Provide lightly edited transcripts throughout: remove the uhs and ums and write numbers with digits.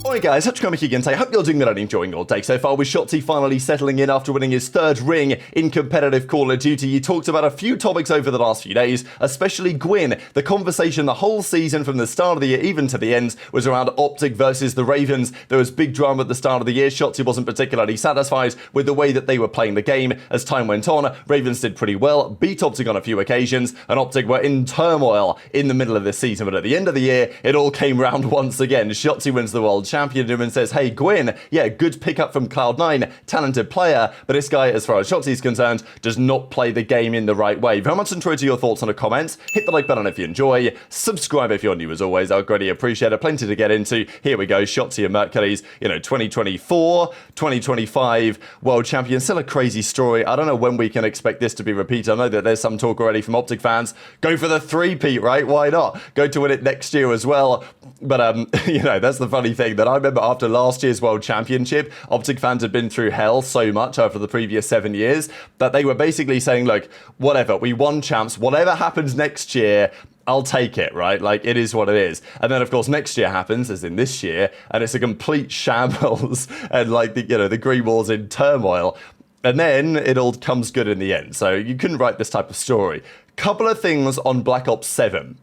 Alright guys, Hutch again today. Hope you're doing good and enjoying your day so far, with Shotzzy finally settling in after winning his third ring in competitive Call of Duty. He talked about a few topics over the last few days, especially Gwinn. The conversation the whole season from the start of the year even to the end was around OpTic versus the Ravens. There was big drama at the start of the year. Shotzzy wasn't particularly satisfied with the way that they were playing the game. As time went on, Ravens did pretty well, beat OpTic on a few occasions, and OpTic were in turmoil in the middle of this season. But at the end of the year, it all came round once again. Shotzzy wins the world champion and says, hey, Gwinn, yeah, good pickup from Cloud9, talented player, but this guy, as far as Shotzzy is concerned, does not play the game in the right way. Very much enjoyed your thoughts on the comments. Hit the like button if you enjoy. Subscribe if you're new as always. I would greatly appreciate it. Plenty to get into. Here we go. Shotzzy and Mercules, 2024, 2025 world champion. Still a crazy story. I don't know when we can expect this to be repeated. I know that there's some talk already from OpTic fans. Go for the three-peat, right? Why not? Go to win it next year as well. But, that's the funny thing that I remember after last year's World Championship, OpTic fans had been through hell so much over the previous 7 years that they were basically saying, look, whatever, we won champs, whatever happens next year, I'll take it, right? Like, it is what it is. And then, of course, next year happens, as in this year, and it's a complete shambles, and the Green Wall's in turmoil. And then it all comes good in the end. So you couldn't write this type of story. Couple of things on Black Ops 7.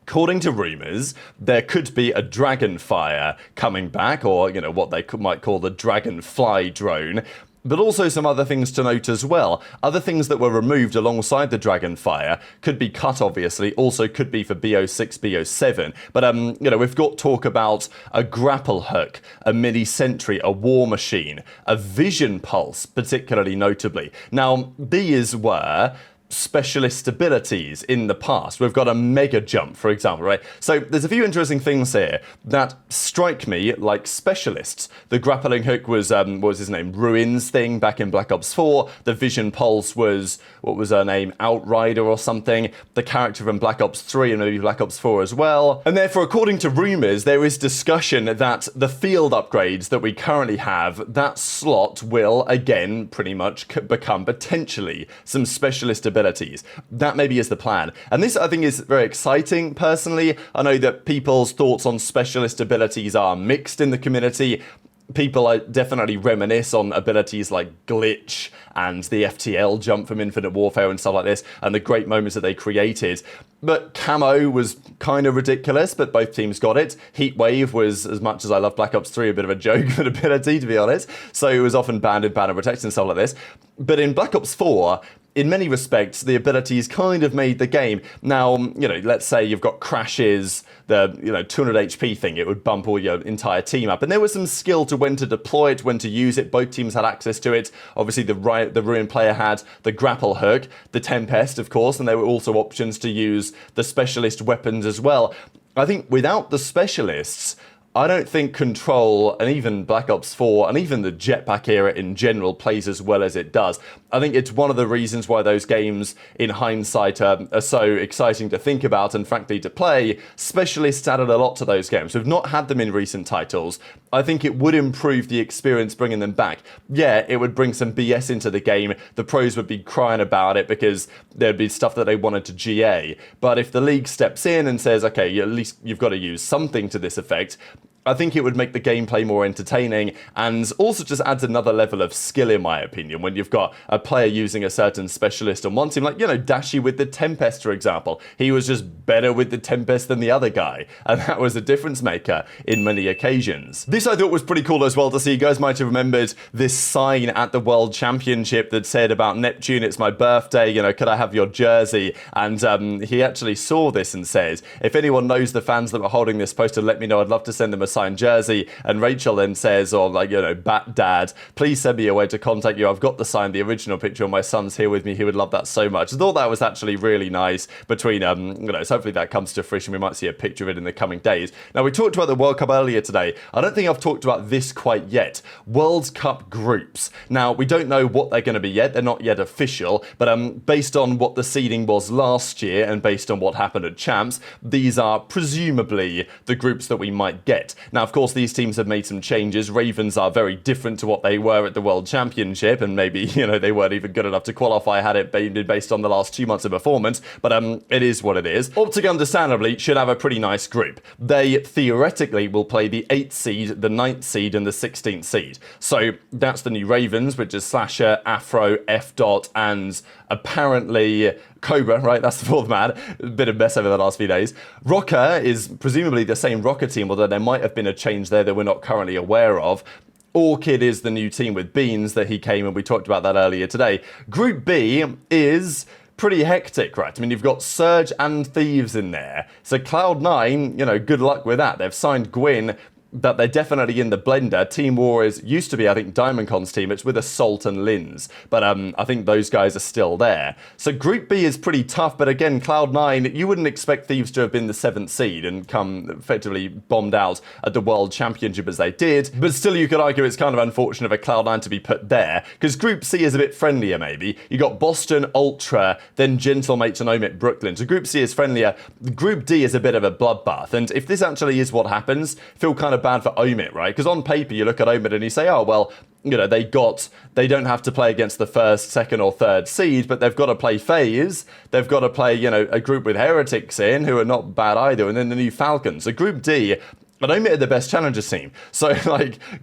According to rumours, there could be a Dragonfire coming back, or, what they might call the Dragonfly drone. But also some other things to note as well. Other things that were removed alongside the Dragonfire could be cut, obviously, also could be for BO6, BO7. But, we've got talk about a grapple hook, a mini sentry, a war machine, a vision pulse, particularly notably. Now, these were specialist abilities in the past. We've got a mega jump, for example, right? So there's a few interesting things here that strike me like specialists. The grappling hook was, what was his name? Ruin's thing back in Black Ops 4. The vision pulse was, what was her name? Outrider or something. The character from Black Ops 3 and maybe Black Ops 4 as well. And therefore, according to rumors, there is discussion that the field upgrades that we currently have, that slot will again pretty much become potentially some specialist abilities. That maybe is the plan. And this, I think, is very exciting, personally. I know that people's thoughts on specialist abilities are mixed in the community. People definitely reminisce on abilities like Glitch and the FTL jump from Infinite Warfare and stuff like this, and the great moments that they created. But Camo was kind of ridiculous, but both teams got it. Heatwave was, as much as I love Black Ops 3, a bit of a joke of an ability, to be honest. So it was often banned in Banner Protect and stuff like this. But in Black Ops 4, in many respects, the abilities kind of made the game. Now, let's say you've got crashes, the, 200 HP thing, it would bump all your entire team up. And there was some skill to when to deploy it, when to use it. Both teams had access to it. Obviously, the Ruin player had the grapple hook, the Tempest, of course, and there were also options to use the specialist weapons as well. I think without the specialists, I don't think Control and even Black Ops 4 and even the Jetpack era in general plays as well as it does. I think it's one of the reasons why those games, in hindsight, are so exciting to think about and frankly to play. Specialists added a lot to those games. We've not had them in recent titles. I think it would improve the experience bringing them back. Yeah, it would bring some BS into the game. The pros would be crying about it because there'd be stuff that they wanted to GA. But if the league steps in and says, okay, at least you've got to use something to this effect, I think it would make the gameplay more entertaining and also just adds another level of skill, in my opinion, when you've got a player using a certain specialist on one team, like, Dashy with the Tempest, for example. He was just better with the Tempest than the other guy, and that was a difference maker in many occasions. This I thought was pretty cool as well to see. You guys might have remembered this sign at the World Championship that said about Neptune, it's my birthday, could I have your jersey? And he actually saw this and says, if anyone knows the fans that were holding this poster, let me know. I'd love to send them a signed jersey. And Rachel then says, or Bat Dad, please send me a way to contact you. I've got the sign, the original picture of my son's here with me. He would love that so much. I thought that was actually really nice between, so hopefully that comes to fruition. We might see a picture of it in the coming days. Now, we talked about the World Cup earlier today. I don't think I've talked about this quite yet. World Cup groups. Now, we don't know what they're going to be yet. They're not yet official, but based on what the seeding was last year and based on what happened at Champs, these are presumably the groups that we might get. Now, of course, these teams have made some changes. Ravens are very different to what they were at the World Championship, and maybe, they weren't even good enough to qualify had it been based on the last 2 months of performance, but it is what it is. OpTic, understandably, should have a pretty nice group. They theoretically will play the 8th seed, the 9th seed, and the 16th seed. So that's the new Ravens, which is Slasher, Afro, F-Dot, and apparently Cobra, right? That's the fourth man. A bit of mess over the last few days. Rocker is presumably the same Rocker team, although there might have been a change there that we're not currently aware of. Orchid is the new team with Beans that he came, and we talked about that earlier today. Group B is pretty hectic, right? I mean, you've got Surge and Thieves in there. So Cloud9, good luck with that. They've signed Gwinn, but they're definitely in the blender. Team Warriors used to be, I think, Diamondcon's team. It's with Assault and Lins, but I think those guys are still there. So Group B is pretty tough, but again, Cloud9, you wouldn't expect Thieves to have been the 7th seed and come effectively bombed out at the World Championship as they did, but still you could argue it's kind of unfortunate for Cloud9 to be put there, because Group C is a bit friendlier maybe. You got Boston, Ultra, then Gentlemates and Omit Brooklyn. So Group C is friendlier. Group D is a bit of a bloodbath, and if this actually is what happens, feel kind of bad for Omit, right? Because on paper you look at Omit and you say, oh well, they don't have to play against the 1st, 2nd or 3rd seed, but they've got to play FaZe, they've got to play, a group with Heretics in, who are not bad either, and then the new Falcons. So Group D, but Omit are the best challengers team. So,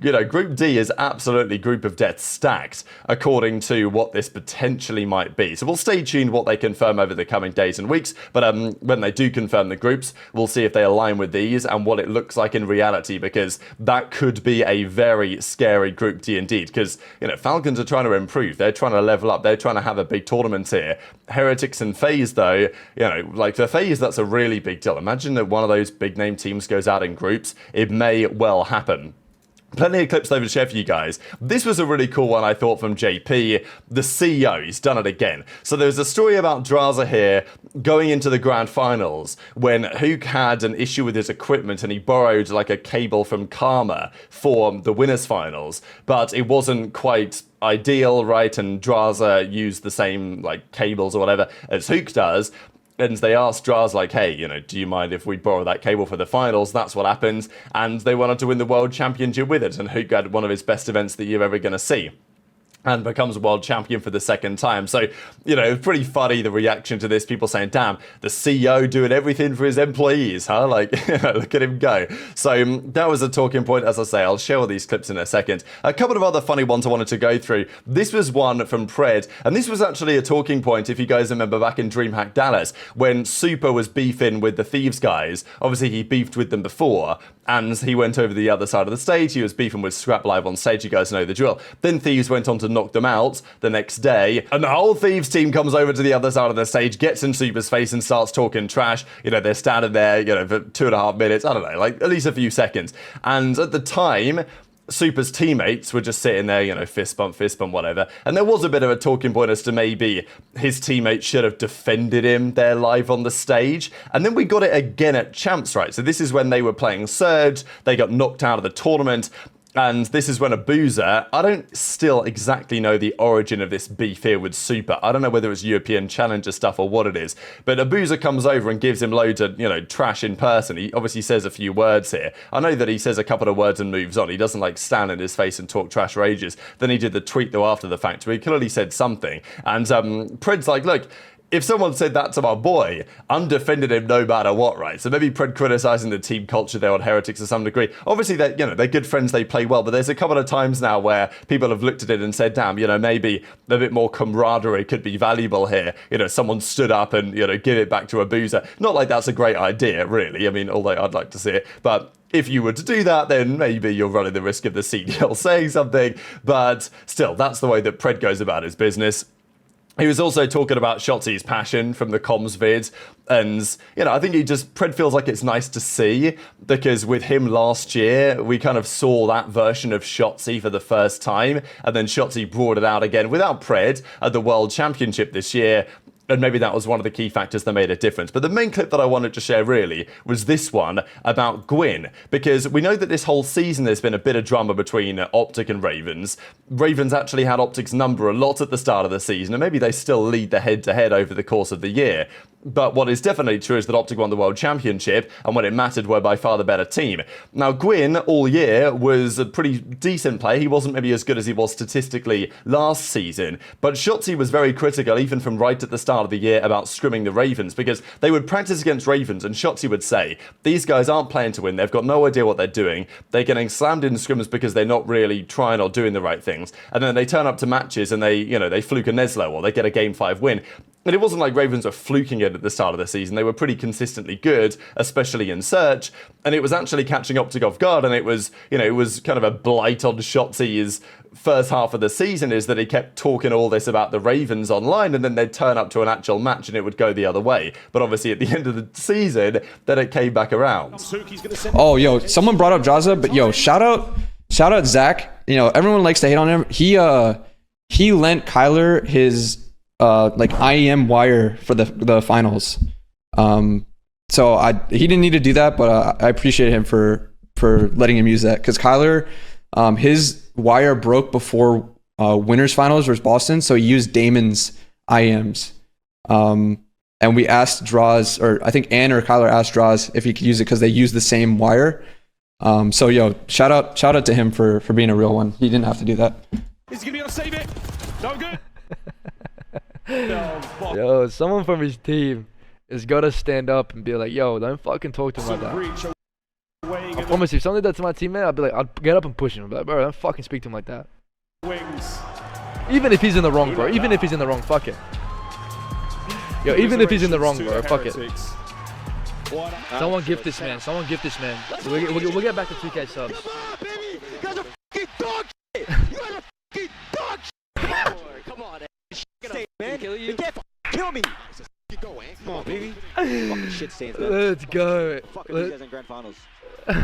Group D is absolutely Group of Death stacked, according to what this potentially might be. So we'll stay tuned what they confirm over the coming days and weeks, but when they do confirm the groups, we'll see if they align with these and what it looks like in reality, because that could be a very scary Group D indeed, because, Falcons are trying to improve, they're trying to level up, they're trying to have a big tournament here. Heretics and FaZe, though, for FaZe, that's a really big deal. Imagine that one of those big name teams goes out in groups. It may well happen. Plenty of clips over to share for you guys. This was a really cool one, I thought, from JP, the CEO. He's done it again. So there's a story about Drazah here going into the grand finals when Huke had an issue with his equipment and he borrowed a cable from Karma for the winners finals, but it wasn't quite ideal, right? And Drazah used the same cables or whatever as Huke does. And they asked Drazah, hey, do you mind if we borrow that cable for the finals? That's what happened. And they wanted to win the World Championship with it. And Huke had one of his best events that you're ever going to see, and becomes world champion for the 2nd time. So, it's pretty funny, the reaction to this. People saying, damn, the CEO doing everything for his employees, huh? Look at him go. So that was a talking point. As I say, I'll share all these clips in a second. A couple of other funny ones I wanted to go through. This was one from Pred, and this was actually a talking point, if you guys remember, back in DreamHack Dallas, when Super was beefing with the Thieves guys. Obviously, he beefed with them before, and he went over the other side of the stage. He was beefing with Scrap live on stage. You guys know the drill. Then Thieves went on to knock them out the next day, and the whole Thieves team comes over to the other side of the stage, gets in Super's face and starts talking trash. They're standing there, for 2.5 minutes, I don't know, at least a few seconds. And at the time, Super's teammates were just sitting there, fist bump, whatever. And there was a bit of a talking point as to maybe his teammates should have defended him there live on the stage. And then we got it again at Champs, right? So this is when they were playing Surge. They got knocked out of the tournament. And this is when Abuzah, I don't still exactly know the origin of this beef here with Super. I don't know whether it's European Challenger stuff or what it is. But Abuzah comes over and gives him loads of, trash in person. He obviously says a few words here. I know that he says a couple of words and moves on. He doesn't stand in his face and talk trash for ages. Then he did the tweet though after the fact where he clearly said something. And Pred's look, if someone said that to my boy, undefended him no matter what, right? So maybe Pred criticising the team culture there on Heretics to some degree. Obviously, they're good friends, they play well, but there's a couple of times now where people have looked at it and said, damn, maybe a bit more camaraderie could be valuable here. Someone stood up and, give it back to Abuzah. Not like that's a great idea, really. I mean, although I'd like to see it, but if you were to do that, then maybe you're running the risk of the CDL saying something, but still, that's the way that Pred goes about his business. He was also talking about Shotzzy's passion from the comms vid, and, I think Pred feels like it's nice to see, because with him last year, we kind of saw that version of Shotzzy for the first time, and then Shotzzy brought it out again without Pred at the World Championship this year. And maybe that was one of the key factors that made a difference. But the main clip that I wanted to share really was this one about Gwinn. Because we know that this whole season there's been a bit of drama between OpTic and Ravens. Ravens actually had OpTic's number a lot at the start of the season, and maybe they still lead the head-to-head over the course of the year. But what is definitely true is that OpTic won the World Championship, and when it mattered, were by far the better team. Now, Gwinn, all year, was a pretty decent player. He wasn't maybe as good as he was statistically last season, but Shotzzy was very critical, even from right at the start of the year, about scrimming the Ravens, because they would practice against Ravens, and Shotzzy would say, these guys aren't playing to win, they've got no idea what they're doing, they're getting slammed in scrims because they're not really trying or doing the right things, and then they turn up to matches and they fluke a Neslo, or they get a Game 5 win. And it wasn't like Ravens were fluking it at the start of the season. They were pretty consistently good, especially in search. And it was actually catching OpTic off guard. And it was kind of a blight on Shotzzy's first half of the season, is that he kept talking all this about the Ravens online, and then they'd turn up to an actual match and it would go the other way. But obviously at the end of the season, then it came back around. Oh, yo, someone brought up Drazah, but yo, shout out Zach. You know, everyone likes to hate on him. He lent Kyler his like IEM wire for the finals. So he didn't need to do that, but I appreciate him for letting him use that, because Kyler, his wire broke before winners finals versus Boston, so he used Damon's IEMs. And we asked Drazah, or I think Ann or Kyler asked Drazah if he could use it because they use the same wire. So yo, shout out to him for being a real one. He didn't have to do that. Is he gonna be able to save it? No good. Yo, someone from his team is gonna stand up and be like, yo, don't fucking talk to him like that. I promise you, if something did that to my teammate, I'd be like, I'd get up and push him. I'd be like, bro, don't fucking speak to him like that. Even if he's in the wrong, bro. Even if he's in the wrong, fuck it. Yo, even if he's in the wrong, bro, fuck it. Someone gift this man. Someone gift this man. We'll get back to 2K subs. Come on, man. You can't kill me. Come on, baby. Fucking shit stains, man. Let's go. Fucking these guys in grand finals.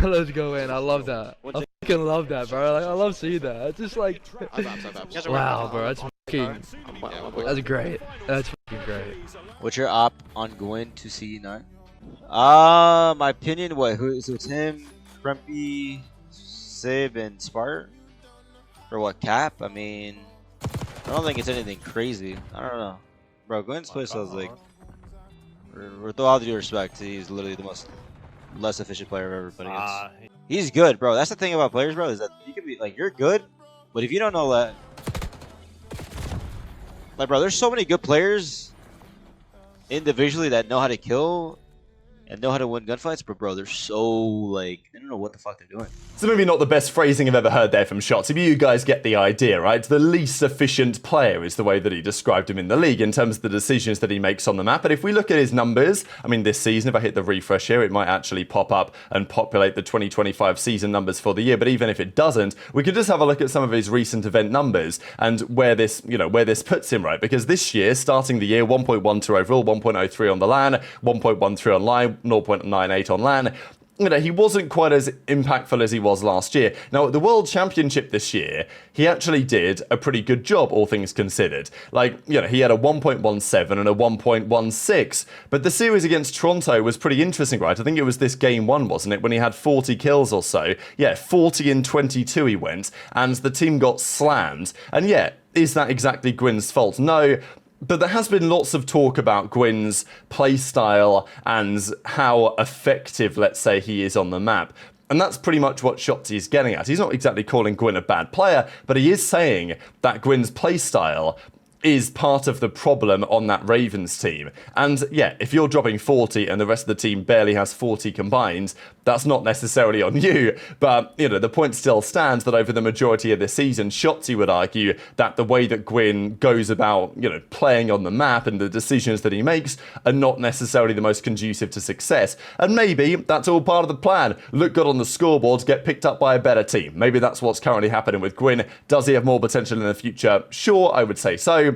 Let's go in. I love that. I fucking love that, bro. Like, I love seeing that. It's just like, wow, bro. That's fucking. That's great. That's fucking great. What's your op on Gwinn to CE9? My opinion. So it's him, Kremp, Sib, and Spart. Or what? Cap? I mean, I don't think it's anything crazy. I don't know, bro. Gwynn's playstyle is like, with all due respect, he's literally the most less efficient player I've ever played against. He's good, bro. That's the thing about players, bro, is that you can be like, you're good, but if you don't know that, like, bro, there's so many good players individually that know how to kill and know how to win gunfights, but bro, they're so like, I don't know what the fuck they're doing. So maybe not the best phrasing I've ever heard there from Shotzzy, but you guys get the idea, right? The least efficient player is the way that he described him in the league in terms of the decisions that he makes on the map. But if we look at his numbers, I mean, this season, if I hit the refresh here, it might actually pop up and populate the 2025 season numbers for the year. But even if it doesn't, we could just have a look at some of his recent event numbers and where this puts him, right? Because this year, starting the year, 1.12 overall, 1.03 on the LAN, 1.13 online, 0.98 on LAN. You know, he wasn't quite as impactful as he was last year. Now, at the World Championship this year, he actually did a pretty good job, all things considered. Like, you know, he had a 1.17 and a 1.16. But the series against Toronto was pretty interesting, right? I think it was this game one, wasn't it, when he had 40 kills or so. Yeah, 40 and 22 he went, and the team got slammed. And yeah, is that exactly Gwynn's fault? No. But there has been lots of talk about Gwynn's playstyle and how effective, let's say, he is on the map. And that's pretty much what Shotzzy is getting at. He's not exactly calling Gwinn a bad player, but he is saying that Gwynn's playstyle is part of the problem on that Ravens team. And yeah, if you're dropping 40 and the rest of the team barely has 40 combined, that's not necessarily on you. But, you know, the point still stands that over the majority of the season, Shotzzy would argue that the way that Gwinn goes about, you know, playing on the map and the decisions that he makes are not necessarily the most conducive to success. And maybe that's all part of the plan. Look good on the scoreboards, get picked up by a better team. Maybe that's what's currently happening with Gwinn. Does he have more potential in the future? Sure, I would say so.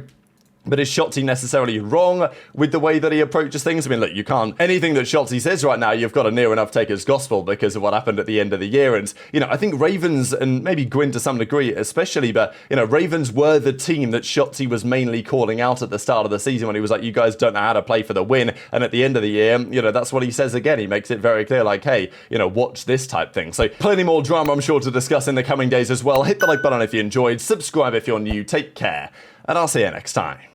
But is Shotzzy necessarily wrong with the way that he approaches things? I mean, look, you can't... Anything that Shotzzy says right now, you've got to near enough take as gospel because of what happened at the end of the year. And, you know, I think Ravens, and maybe Gwinn to some degree especially, but, you know, Ravens were the team that Shotzzy was mainly calling out at the start of the season when he was like, you guys don't know how to play for the win. And at the end of the year, you know, that's what he says again. He makes it very clear, like, hey, you know, watch this type thing. So plenty more drama, I'm sure, to discuss in the coming days as well. Hit the like button if you enjoyed. Subscribe if you're new. Take care. And I'll see you next time.